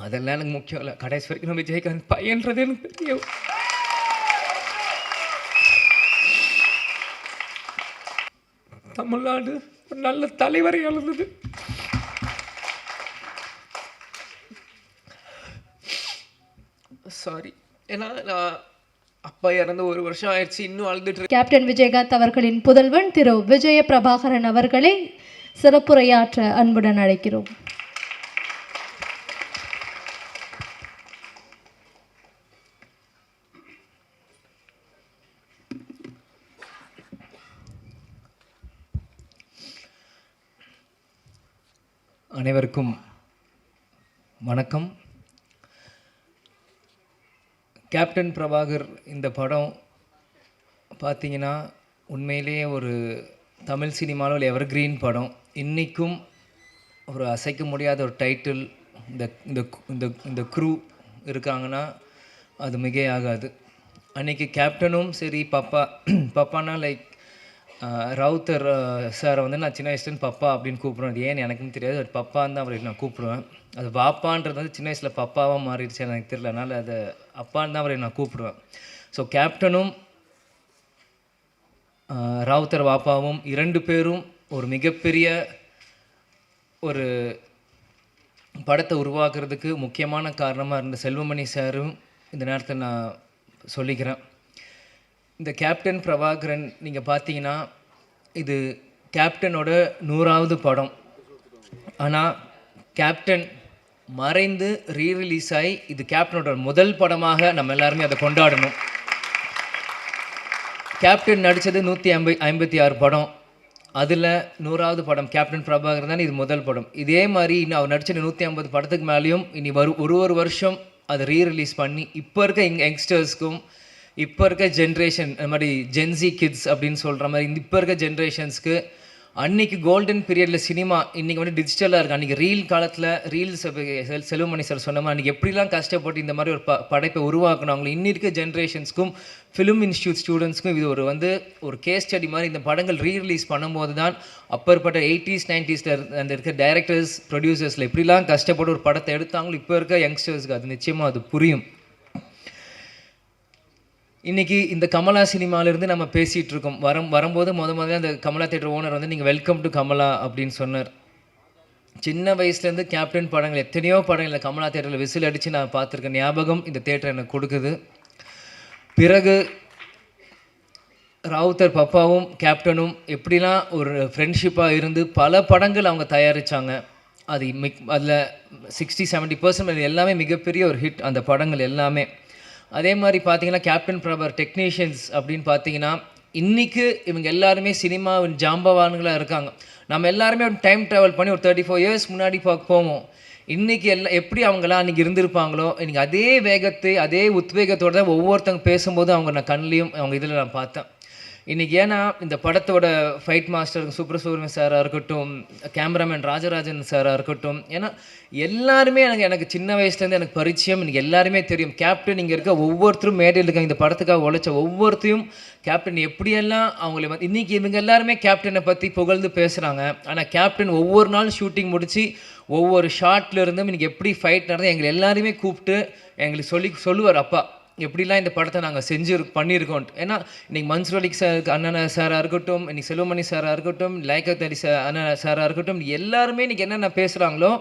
அதெல்லாம் எனக்கு முக்கியம் இல்லை. கடைசி வரைக்கும் நம்ம விஜயகாந்த் பையன்றது எனக்கு தெரியும். தமிழ்நாடு ஒரு நல்ல தலைவரை இழந்தது. சாரி, ஏன்னா நான் அப்பா இறந்து 1 வருஷம் ஆயிடுச்சு, இன்னும் அழுதுட்டு. கேப்டன் விஜயகாந்த் அவர்களின் புதல்வன் திரு விஜய பிரபாகரன் அவர்களை சிறப்புரையாற்ற அன்புடன் அழைக்கிறோம். அனைவருக்கும் வணக்கம். கேப்டன் பிரபாகர் இந்த படம் பார்த்தீங்கன்னா உண்மையிலேயே ஒரு தமிழ் சினிமாவில் ஒரு எவர்கிரீன் படம். இன்றைக்கும் ஒரு அசைக்க முடியாத ஒரு டைட்டில். இந்த இந்த இந்த இந்த க்ரூ இருக்காங்கன்னா அது மிகையாகாது. அன்றைக்கி கேப்டனும் சரி, பப்பானா லைக் ராவுத்தர் சாரை வந்து நான் சின்ன வயசுலேருந்து பப்பா அப்படின்னு கூப்பிடுவேன். அது ஏன்னு எனக்கும் தெரியாது, அது பப்பான்னு தான் அவரை நான் கூப்பிடுவேன். அது பாப்பான்றது வந்து சின்ன வயசில் பப்பாவாக மாறிடுச்சு, எனக்கு தெரியல. அதனால் அதை அப்பான்னு தான் அவரை நான் கூப்பிடுவேன். ஸோ கேப்டனும் ராவுத்தர் பாப்பாவும் 2 பேரும் ஒரு மிகப்பெரிய ஒரு படத்தை உருவாக்குறதுக்கு முக்கியமான காரணமாக இருந்த செல்வமணி சாரும் இந்த நேரத்தில் நான் சொல்லிக்கிறேன். இந்த கேப்டன் பிரபாகரன் நீங்கள் பார்த்தீங்கன்னா இது கேப்டனோட 100வது படம். ஆனால் கேப்டன் மறைந்து ரீரிலீஸ் ஆகி இது கேப்டனோட முதல் படமாக நம்ம எல்லாருமே அதை கொண்டாடணும். கேப்டன் நடித்தது 156 படம், அதில் 100வது படம் கேப்டன் பிரபாகரன் தான் இது முதல் படம். இதே மாதிரி இன்னும் அவர் நடித்த 150 படத்துக்கு மேலேயும் இனி ஒரு வருஷம் அதை ரீரிலீஸ் பண்ணி இப்போ இருக்க யங்ஸ்டர்ஸ்க்கும் இப்போ இருக்க ஜென்ரேஷன், அது மாதிரி ஜென்சி கிட்ஸ் அப்படின்னு சொல்கிற மாதிரி இப்போ இருக்க ஜென்ரேஷன்ஸ்க்கு அன்றைக்கி கோல்டன் பீரியடில் சினிமா இன்றைக்கி வந்து டிஜிட்டலாக இருக்குது. அன்றைக்கி ரீல் காலத்தில் ரீல்ஸ் செல்வமணி சார் சொன்ன மாதிரி அன்றைக்கி எப்படிலாம் கஷ்டப்பட்டு இந்த மாதிரி ஒரு படைப்பை உருவாக்குனாங்களோ இன்னி இருக்க ஜென்ரேஷன்ஸ்க்கும் ஃபிலிம் இன்ஸ்டியூட் ஸ்டூடெண்ட்ஸ்க்கும் இது ஒரு கேஸ் ஸ்டடி மாதிரி இந்த படங்கள் ரீரிலீஸ் பண்ணும்போது தான் அப்பற்பட்ட 80s 90s அந்த இருக்க டைரக்டர்ஸ் ப்ரொடியூசர்ஸில் எப்படிலாம் கஷ்டப்பட்டு ஒரு படத்தை எடுத்தாங்களோ இப்போ இருக்க யங்ஸ்டர்ஸ்க்கு அது நிச்சயமாக அது புரியும். இன்றைக்கி இந்த கமலா சினிமாவிலேருந்து நம்ம பேசிகிட்டு இருக்கோம். வரும்போது முதல்ல அந்த கமலா தேட்டர் ஓனர் வந்து நீங்கள் வெல்கம் டு கமலா அப்படின்னு சொன்னார். சின்ன வயசுலேருந்து கேப்டன் படங்கள் எத்தனையோ படங்கள் கமலா தேட்டரில் விசில் அடித்து நான் பார்த்துருக்கேன். ஞாபகம் இந்த தேட்டர் எனக்கு கொடுக்குது. பிறகு ராவுத்தர் பப்பாவும் கேப்டனும் எப்படிலாம் ஒரு ஃப்ரெண்ட்ஷிப்பாக இருந்து பல படங்கள் அவங்க தயாரித்தாங்க. அதில் 60-70% எல்லாமே மிகப்பெரிய ஒரு ஹிட் அந்த படங்கள் எல்லாமே. அதே மாதிரி பார்த்தீங்கன்னா கேப்டன் பிரபாகர் டெக்னீஷியன்ஸ் அப்படின்னு பார்த்தீங்கன்னா இன்றைக்கி இவங்க எல்லாருமே சினிமாவின் ஜாம்பவான்களாக இருக்காங்க. நம்ம எல்லாருமே டைம் ட்ராவல் பண்ணி ஒரு 34 இயர்ஸ் முன்னாடி போவோம். இன்றைக்கி எப்படி அவங்களாம் அன்றைக்கி இருந்திருப்பாங்களோ இன்றைக்கி அதே வேகத்தை அதே உத்வேகத்தோடு தான் ஒவ்வொருத்தவங்க பேசும்போது அவங்க நான் கண்ணிலையும் அவங்க இதில் நான் பார்த்தேன். இன்றைக்கி ஏன்னா இந்த படத்தோட ஃபைட் மாஸ்டர் சுப்ரசுப்ரமணியம் சாராக இருக்கட்டும், கேமராமேன் ராஜராஜன் சாராக இருக்கட்டும், ஏன்னா எல்லாருமே எனக்கு சின்ன வயசுலேருந்து எனக்கு பரிச்சயம். எனக்கு எல்லாருமே தெரியும். கேப்டன் இங்கே இருக்க ஒவ்வொருத்தரும் மேடையில் இருக்காங்க. இந்த படத்துக்காக உழைச்ச ஒவ்வொருத்தையும் கேப்டன் எப்படியெல்லாம் அவங்கள வந்து இன்றைக்கி இவங்க எல்லாருமே கேப்டனை பற்றி புகழ்ந்து பேசுகிறாங்க. ஆனால் கேப்டன் ஒவ்வொரு நாள் ஷூட்டிங் முடித்து ஒவ்வொரு ஷார்ட்லேருந்தும் இன்றைக்கி எப்படி ஃபைட் நடந்து எங்களை எல்லாருமே கூப்பிட்டு எங்களுக்கு சொல்லுவார், அப்பா எப்படிலாம் இந்த படத்தை நாங்கள் பண்ணியிருக்கோம். ஏன்னா இன்றைக்கி மன்சூர் அலி சார் அண்ணன் சாராக இருக்கட்டும், இன்றைக்கி செல்வமணி சாராக இருக்கட்டும், லைக்கத் அலி அண்ணன் சாராக இருக்கட்டும், எல்லாருமே இன்றைக்கி என்னென்ன பேசுகிறாங்களோ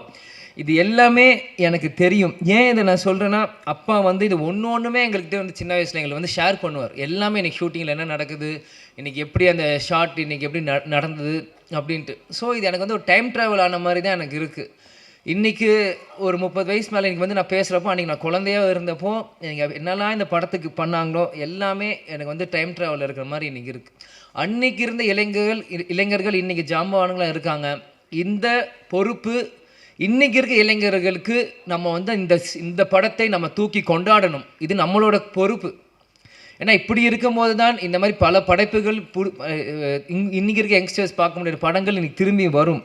இது எல்லாமே எனக்கு தெரியும். ஏன் இதை நான் சொல்கிறேன்னா அப்பா வந்து இது ஒன்றுமே எங்கள்கிட்ட வந்து சின்ன வயசில் எங்களை வந்து ஷேர் பண்ணுவார். எல்லாமே இன்றைக்கி ஷூட்டிங்கில் என்ன நடக்குது, இன்றைக்கி எப்படி அந்த ஷார்ட் இன்றைக்கி எப்படி நடந்தது அப்படின்ட்டு. ஸோ இது எனக்கு வந்து ஒரு டைம் ட்ராவல் ஆன மாதிரி தான் எனக்கு இருக்குது. இன்றைக்கி ஒரு 30 வயசு மேலே இன்றைக்கி வந்து நான் பேசுகிறப்போ அன்றைக்கி நான் குழந்தையாக இருந்தப்போ நீங்கள் என்னெல்லாம் இந்த படத்துக்கு பண்ணாங்களோ எல்லாமே எனக்கு வந்து டைம் ட்ராவல் இருக்கிற மாதிரி இன்றைக்கி இருக்குது. அன்றைக்கி இருந்த இளைஞர்கள் இன்றைக்கி ஜாம்பவான்களாக இருக்காங்க. இந்த பொறுப்பு இன்றைக்கி இருக்க இளைஞர்களுக்கு நம்ம வந்து இந்த படத்தை நம்ம தூக்கி கொண்டாடணும். இது நம்மளோட பொறுப்பு. ஏன்னா இப்படி இருக்கும்போது தான் இந்த மாதிரி பல படைப்புகள் இன்றைக்கி இருக்க யங்ஸ்டர்ஸ் பார்க்க முடியாத படங்கள் இன்றைக்கி திரும்பி வரும்.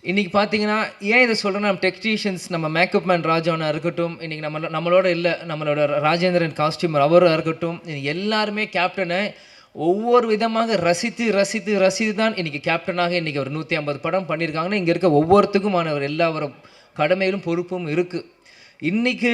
இன்றைக்கி பார்த்தீங்கன்னா ஏன் இதை சொல்கிறேன்னா நம்ம டெக்னீஷியன்ஸ் நம்ம மேக்கப் மேன் ராஜாவனாக இருக்கட்டும், இன்றைக்கி நம்மளோட இல்லை நம்மளோட ராஜேந்திரன் காஸ்டியூமர் அவராக இருக்கட்டும், எல்லாருமே கேப்டனை ஒவ்வொரு விதமாக ரசித்து தான் இன்றைக்கி கேப்டனாக இன்றைக்கி ஒரு 150 படம் பண்ணியிருக்காங்கன்னா இங்கே இருக்க ஒவ்வொருத்துக்குமானவர் எல்லாரும் கடமையிலும் பொறுப்பும் இருக்குது. இன்றைக்கி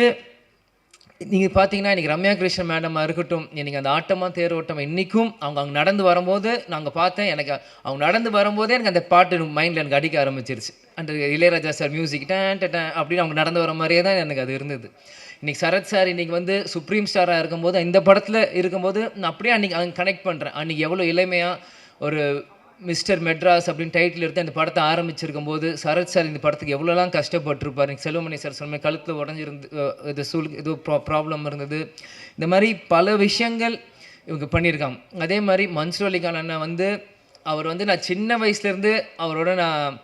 நீங்கள் பார்த்தீங்கன்னா இன்றைக்கி ரம்யா கிருஷ்ணன் மேடமாக இருக்கட்டும், இன்றைக்கி அந்த ஆட்டமாக தேரோட்டம் இன்றைக்கும் அவங்க அங்கே நடந்து வரும்போது நாங்கள் பார்த்தேன். எனக்கு அவங்க நடந்து வரும்போதே எனக்கு அந்த பாட்டு மைண்டில் எனக்கு அடிக்க ஆரம்பிச்சிருச்சு. அந்த இளையராஜா சார் மியூசிக் டேன் டேன் அப்படின்னு அவங்க நடந்து வர மாதிரியே தான் எனக்கு அது இருந்தது. இன்றைக்கி சரத் சார் இன்றைக்கி வந்து சுப்ரீம் ஸ்டாராக இருக்கும்போது இந்த படத்தில் இருக்கும்போது நான் அப்படியே அன்றைக்கி அங்கே கனெக்ட் பண்ணுறேன். அன்றைக்கி எவ்வளோ இளமையாக ஒரு மிஸ்டர் மெட்ராஸ் அப்படின்னு டைட்டில் எடுத்து அந்த படத்தை ஆரம்பிச்சிருக்கும் போது சரத் சார் இந்த படத்துக்கு எவ்வளோலாம் கஷ்டப்பட்டுருப்பார். எனக்கு செல்வமணி சார் சொன்ன கழுத்தில் உடஞ்சிருந்து இது ப்ராப்ளம் இருந்தது. இந்த மாதிரி பல விஷயங்கள் இவங்க பண்ணியிருக்காங்க. அதே மாதிரி மன்சூர் அலிகான் அண்ணன் வந்து அவர் வந்து நான் சின்ன வயசுலேருந்து அவரோட நான்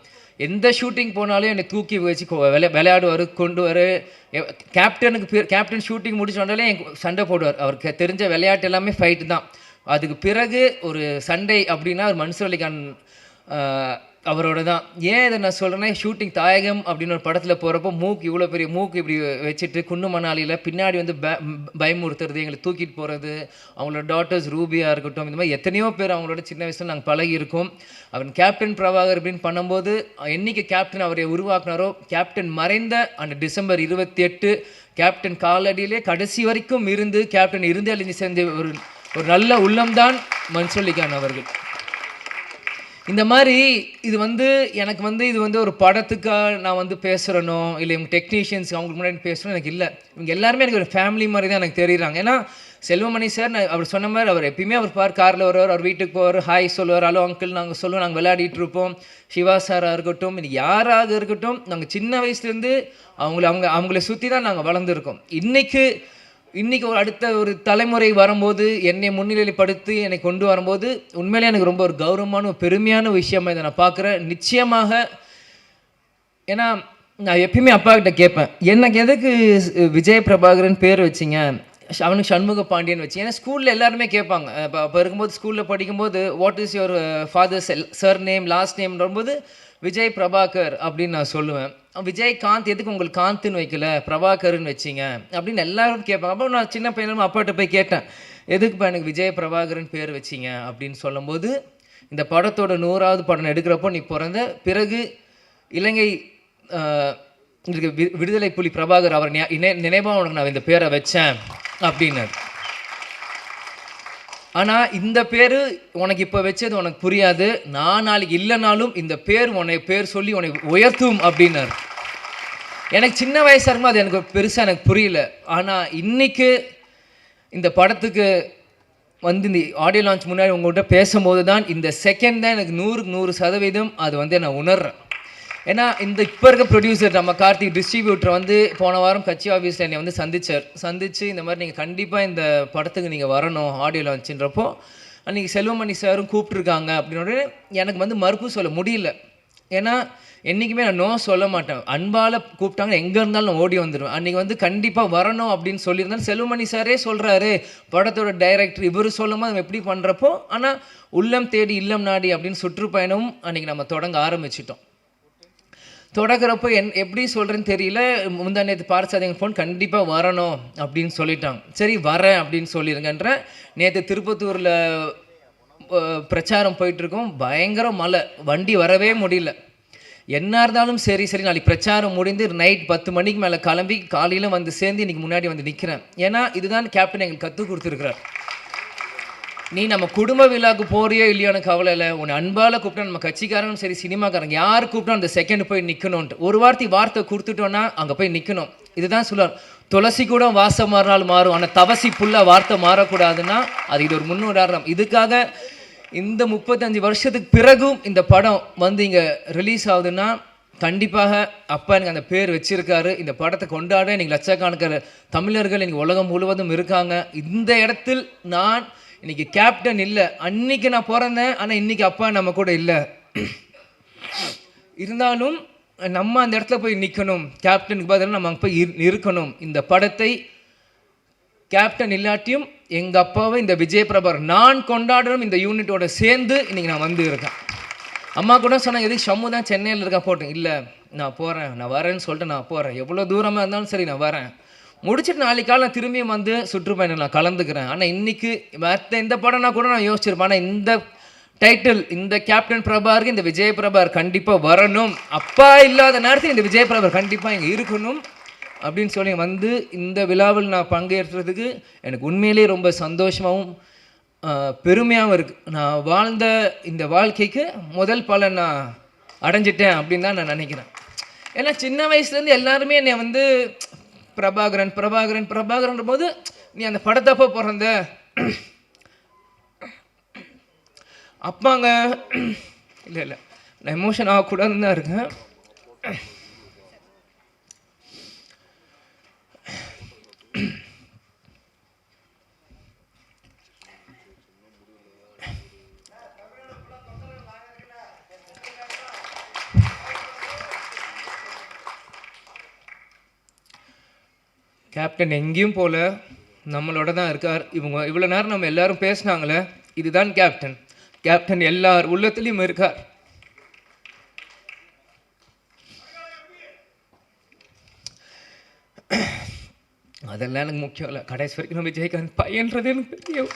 எந்த ஷூட்டிங் போனாலும் என்னை தூக்கி வச்சு விளையாடுவார், கொண்டு வர. கேப்டன் ஷூட்டிங் முடிச்சோடனே சண்டை போடுவார். அவருக்கு தெரிஞ்ச விளையாட்டு எல்லாமே ஃபைட்டு தான். அதுக்கு பிறகு ஒரு சண்டை அப்படின்னா ஒரு மன்சூர் அலிகான் அவரோட தான். ஏன் இதை நான் சொல்கிறேன்னா, ஷூட்டிங் தாயகம் அப்படின்னு ஒரு படத்தில் போகிறப்போ இவ்வளோ பெரிய மூக்கு இப்படி வச்சுட்டு குன்னு மணாலியில் பின்னாடி வந்து பயமுறுத்துறது, எங்களை தூக்கிட்டு போகிறது, அவங்களோட டாட்டர்ஸ் ரூபியாக இருக்கட்டும், இந்த மாதிரி எத்தனையோ பேர் அவங்களோட சின்ன வயசில் நாங்கள் பழகியிருக்கோம். அவன் கேப்டன் பிரபாகர் அப்படின்னு பண்ணும்போது என்றைக்கு கேப்டன் அவரை உருவாக்குனாரோ, கேப்டன் மறைந்த அந்த டிசம்பர் 28 கேப்டன் காலடியிலே கடைசி வரைக்கும் இருந்து கேப்டன் இருந்து அழிஞ்சு சேர்ந்த ஒரு நல்ல உள்ளம்தான் மன்சூர் அலிகான் அவர்கள். இந்த மாதிரி இது வந்து எனக்கு வந்து இது வந்து ஒரு படத்துக்காக நான் வந்து பேசுகிறனோ இல்லை இவங்க டெக்னீஷியன்ஸ் அவங்களுக்கு முன்னாடி பேசுகிறோம் எனக்கு இல்லை. இவங்க எல்லாருமே எனக்கு ஒரு ஃபேமிலி மாதிரி தான் எனக்கு தெரியுறாங்க. ஏன்னா செல்வமணி சார் அவர் சொன்ன மாதிரி அவர் எப்பயுமே அவர் காரில் வருவார், அவர் வீட்டுக்கு போவார், ஹாய் சொல்லுவார், ஹலோ அங்கிள் நாங்கள் சொல்லுவோம், நாங்கள் விளையாடிட்டு இருப்போம். சிவா சாராக இருக்கட்டும், இன்னைக்கு யாராக இருக்கட்டும், நாங்கள் சின்ன வயசுலேருந்து அவங்கள சுற்றி தான் நாங்கள் வளர்ந்துருக்கோம். இன்றைக்கி அடுத்த ஒரு தலைமுறை வரும்போது என்னை முன்னிலைப்படுத்தி என்னை கொண்டு வரும்போது உண்மையிலே எனக்கு ரொம்ப ஒரு கௌரவமான ஒரு பெருமையான விஷயமாக இதை நான் பார்க்குறேன். நிச்சயமாக ஏன்னா நான் எப்பயுமே அப்பா கிட்ட கேட்பேன், எனக்கு எதுக்கு விஜய் பிரபாகரன் பேர் வச்சிங்க, அவனுக்கு சண்முக பாண்டியன் வச்சு. ஏன்னா ஸ்கூலில் எல்லாருமே கேட்பாங்க. அப்போ இருக்கும்போது ஸ்கூலில் படிக்கும்போது what is your father's surname last நேம்ன்றபோது விஜய் பிரபாகர் அப்படின்னு நான் சொல்லுவேன். விஜய் காந்த் எதுக்கு உங்களுக்கு காந்த்னு வைக்கல, பிரபாகர்னு வச்சிங்க அப்படின்னு எல்லாரும் கேட்பாங்க. அப்போ நான் சின்ன பையனும் அப்பாட்ட போய் கேட்டேன், எதுக்குப்பா எனக்கு விஜய் பிரபாகரன் பேர் வச்சிங்க அப்படின்னு சொல்லும்போது, இந்த படத்தோட 100வது படம் எடுக்கிறப்போ நீ பிறந்த பிறகு இலங்கை விடுதலை புலி பிரபாகர் அவர் நினைவாக உனக்கு நான் இந்த பேரை வச்சேன் அப்படின்னாரு. ஆனால் இந்த பேர் உனக்கு இப்போ வச்சது உனக்கு புரியாது, நான் நாளைக்கு இல்லைனாலும் இந்த பேர் சொல்லி உன்னை உயர்த்தும் அப்படின்னாரு. எனக்கு சின்ன வயசாக இருக்கும்போது அது எனக்கு பெருசாக எனக்கு புரியல. ஆனால் இன்றைக்கு இந்த படத்துக்கு வந்து இந்த ஆடியோ லான்ச் முன்னாடி உங்கள்கிட்ட பேசும்போது தான் இந்த செகண்ட் தான் எனக்கு 100% அது வந்து நான் உணர்றேன். ஏன்னா இப்போ இருக்க ப்ரொடியூசர் நம்ம கார்த்திக் டிஸ்ட்ரிபியூட்டர் வந்து போன வாரம் கட்சி ஆஃபீஸில் என்னை வந்து சந்திச்சு இந்த மாதிரி நீங்கள் கண்டிப்பாக இந்த படத்துக்கு நீங்கள் வரணும் ஆடியோ லான்ச்சுன்றப்போ அன்றைக்கி செல்வமணி சாரும் கூப்பிட்ருக்காங்க அப்படின்னு எனக்கு வந்து மறுப்பு சொல்ல முடியல. ஏன்னா என்றைக்குமே நான் நோ சொல்ல மாட்டேன். அன்பால் கூப்பிட்டாங்க எங்கே இருந்தாலும் நான் ஓடி வந்துடுவேன். அன்றைக்கி வந்து கண்டிப்பாக வரணும் அப்படின்னு சொல்லியிருந்தாலும் செல்வமணி சாரே சொல்கிறாரு, படத்தோட டைரக்டர் இவர் சொல்லும் போது நம்ம எப்படி பண்ணுறப்போ. ஆனால் உள்ளம் தேடி இல்லம் நாடி அப்படின்னு சுற்றுப்பயணமும் அன்றைக்கி நம்ம தொடங்க ஆரம்பிச்சிட்டோம். தொடக்கிறப்போ எப்படி சொல்கிறேன்னு தெரியல. முந்தா நேற்று பார்சாதிங்க ஃபோன் கண்டிப்பாக வரணும் அப்படின்னு சொல்லிட்டாங்க. சரி வரேன் அப்படின்னு சொல்லிடுங்கன்ற. நேற்று திருப்பத்தூரில் பிரச்சாரம் போயிட்டுருக்கோம், பயங்கர மழை, வண்டி வரவே முடியல. என்ன இருந்தாலும் சரி நாளைக்கு பிரச்சாரம் முடிந்து நைட் 10 மணிக்கு மேலே கிளம்பி காலையில் வந்து சேர்ந்து இன்றைக்கி முன்னாடி வந்து நிற்கிறேன். ஏன்னா இதுதான் கேப்டன் எங்களுக்கு கற்றுக் கொடுத்துருக்குறார். நீ நம்ம குடும்ப விழாவுக்கு போறியோ இல்லையோன்னு கவலை இல்லை, உன்னை அன்பால் கூப்பிட்டா நம்ம கட்சிக்காரங்களும் சரி சினிமாக்காரங்க யார் கூப்பிட்டா அந்த செகண்ட் போய் நிற்கணும்ன்ட்டு ஒரு வார்த்தை கொடுத்துட்டோன்னா அங்கே போய் நிற்கணும். இதுதான் சொல்லுவார், துளசி கூட வாசம் மாறினாலும் மாறும், ஆனால் தவசி புல்லாக வார்த்தை மாறக்கூடாதுன்னா அது இது ஒரு முன்னுதாரணம். இதுக்காக இந்த 35 வருஷத்துக்கு பிறகும் இந்த படம் வந்து இங்கே ரிலீஸ் ஆகுதுன்னா கண்டிப்பாக அப்பா எனக்கு அந்த பேர் வச்சிருக்காரு. இந்த படத்தை கொண்டாட இன்றைக்கி லட்சக்கணக்கான தமிழர்கள் இன்றைக்கி உலகம் முழுவதும் இருக்காங்க. இந்த இடத்தில் நான் இன்றைக்கி கேப்டன் இல்லை, அன்றைக்கி நான் பிறந்தேன், ஆனால் இன்றைக்கி அப்பா நம்ம கூட இல்லை. இருந்தாலும் நம்ம அந்த இடத்துல போய் நிற்கணும், கேப்டனுக்கு பதிலாக நம்ம அங்கே போய் இருக்கணும். இந்த படத்தை கேப்டன் இல்லாட்டியும் எங்கள் அப்பாவை இந்த விஜய் பிரபாகர் நான் கொண்டாடணும் இந்த யூனிட்டோட சேர்ந்து இன்றைக்கி நான் வந்து இருக்கேன். அம்மா கூட சொன்னாங்க, எதுக்கு ஷம்மு தான் சென்னையில் இருக்கா போட்டேன். இல்லை நான் போகிறேன், நான் வரேன்னு சொல்லிட்டு நான் போகிறேன், எவ்வளோ தூரமாக இருந்தாலும் சரி நான் வரேன். முடிச்சுட்டு நாளைக்கு காலை நான் திரும்பியும் வந்து சுற்றுப்பயணம் நான் கலந்துக்கிறேன். ஆனால் இன்றைக்கி மற்ற எந்த படம்னா கூட நான் யோசிச்சிருப்பேன். ஆனால் இந்த டைட்டில் இந்த கேப்டன் பிரபாருக்கு இந்த விஜய் பிரபார் கண்டிப்பாக வரணும், அப்பா இல்லாத நேரத்தில் இந்த விஜய் பிரபார் கண்டிப்பாக இங்கே இருக்கணும் அப்படின்னு சொல்லி வந்து இந்த விழாவில் நான் பங்கேற்றதுக்கு எனக்கு உண்மையிலே ரொம்ப சந்தோஷமாகவும் பெருமையாகவும் இருக்குது. நான் வாழ்ந்த இந்த வாழ்க்கைக்கு முதல் பலன் நான் அடைஞ்சிட்டேன் அப்படின்னு தான் நான் நினைக்கிறேன். ஏன்னா சின்ன வயசுலேருந்து எல்லாருமே என்னை வந்து பிரபாகரன் பிரபாகரன் பிரபாகரன்ற போது நீ அந்த படத்தப்போ பிறந்த அப்பாங்க இல்லை இல்லை நான் எமோஷன் ஆகக்கூடாதுன்னு தான் இருக்கேன். கேப்டன் எங்கேயும் போல நம்மளோட தான் இருக்கார். இவங்க இவ்வளோ நேரம் நம்ம எல்லாரும் பேசினாங்களே, இதுதான் கேப்டன். கேப்டன் எல்லார் உள்ளத்துலேயும் இருக்கார். அதெல்லாம் எனக்கு முக்கியம் இல்லை. கடைசி வரைக்கும் நம்ம விஜயகாந்த் பையன்றது எனக்கு தெரியும்.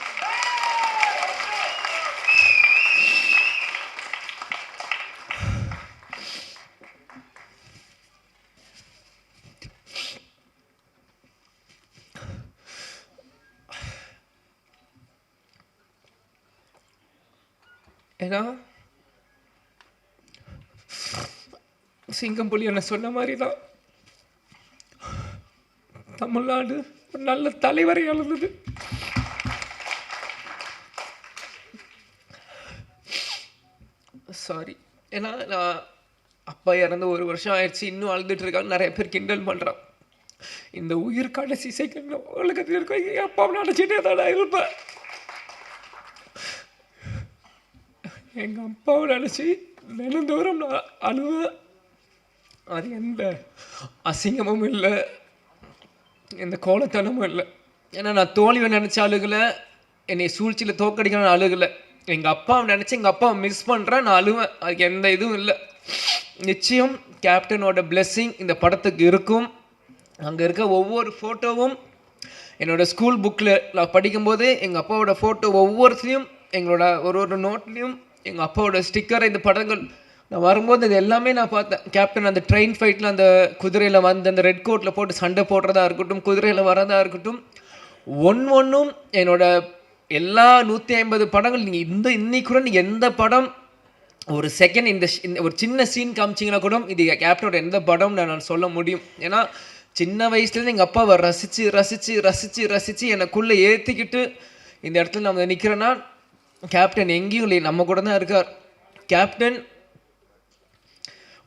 ஏன்னா சிங்கம் புலி என்ன சொன்ன மாதிரி தான் தமிழ்நாடு ஒரு நல்ல தலைவரை இழந்தது. சாரி, ஏன்னா நான் அப்பா இறந்து 1 வருஷம் ஆயிடுச்சு, இன்னும் அழுதுட்டு இருக்காங்க. நிறைய பேர் கிண்டல் பண்ணுறான். இந்த உயிர் கடைசி செகண்ட் உலகத்தில் இருக்க என் அப்பாவை நினச்சிட்டே தான் இருப்பேன். எங்கள் அப்பாவை நினச்சி தினந்தோறும் நான் அழுவேன். அது எந்த அசிங்கமும் இல்லை, எந்த கோலத்தனமும் இல்லை. ஏன்னா நான் தோல்வியை நினச்ச அழுகலை, என்னை சூழ்ச்சியில் தோக்கடிக்கணும்னு அழுகலை. எங்கள் அப்பாவை நினச்சி எங்கள் அப்பாவை மிஸ் பண்ணுறேன், நான் அழுவேன். அதுக்கு எந்த இதுவும் இல்லை. நிச்சயம் கேப்டனோட பிளெஸ்ஸிங் இந்த படத்துக்கு இருக்கும். அங்கே இருக்க ஒவ்வொரு ஃபோட்டோவும் என்னோடய ஸ்கூல் புக்கில் நான் படிக்கும்போது எங்கள் அப்பாவோட ஃபோட்டோ ஒவ்வொருத்தையும் எங்களோட ஒரு நோட்லேயும் எங்கள் அப்பாவோட ஸ்டிக்கர், இந்த படங்கள் நான் வரும்போது இது எல்லாமே நான் பார்த்தேன். கேப்டன் அந்த ட்ரெயின் ஃபைட்டில் அந்த குதிரையில் வந்து அந்த ரெட் கோட்டில் போட்டு சண்டை போடுறதா இருக்கட்டும், குதிரையில் வரதா இருக்கட்டும், ஒன்றும் என்னோட எல்லா 150 படங்கள் நீங்கள் இன்னைக்கு கூட நீங்கள் எந்த படம் ஒரு செகண்ட் இந்த ஒரு சின்ன சீன் காமிச்சிங்கன்னா கூட இது கேப்டனோட எந்த படம் நான் சொல்ல முடியும். ஏன்னா சின்ன வயசுலேருந்து எங்கள் அப்பாவை ரசித்து ரசித்து ரசித்து ரசித்து எனக்குள்ளே ஏற்றிக்கிட்டு இந்த இடத்துல நம்ம நிற்கிறேன்னா கேப்டன் எங்கேயும் இல்லை, நம்ம கூட தான் இருக்கார். கேப்டன்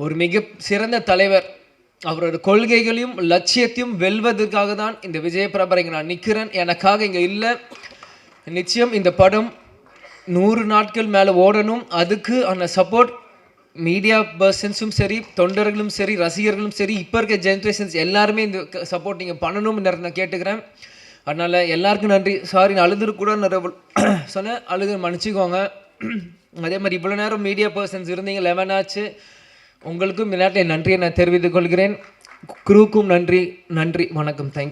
ஒரு மிக சிறந்த தலைவர். அவரோட கொள்கைகளையும் லட்சியத்தையும் வெல்வதற்காக தான் இந்த விஜயபிரபா இங்கே நான் நிற்கிறேன், எனக்காக இங்கே இல்லை. நிச்சயம் இந்த படம் 100 நாட்கள் மேலே ஓடணும். அதுக்கு அந்த சப்போர்ட் மீடியா பர்சன்ஸும் சரி, தொண்டர்களும் சரி, ரசிகர்களும் சரி, இப்போ இருக்க ஜென்ரேஷன்ஸ் எல்லாருமே இந்த சப்போர்ட் நீங்கள் பண்ணணும்னு நான் கேட்டுக்கிறேன். அதனால் எல்லாருக்கும் நன்றி. சாரி, நான் அழுதுக்கூட சொன்னேன், அழுது மன்னிச்சிக்கோங்க. அதே மாதிரி இவ்வளோ நேரம் மீடியா பர்சன்ஸ் இருந்தீங்க, 11 ஆச்சு. உங்களுக்கும் இந்த நேரத்தில் நன்றியை நான் தெரிவித்துக் கொள்கிறேன். குரூக்கும் நன்றி. வணக்கம். தேங்க்யூ.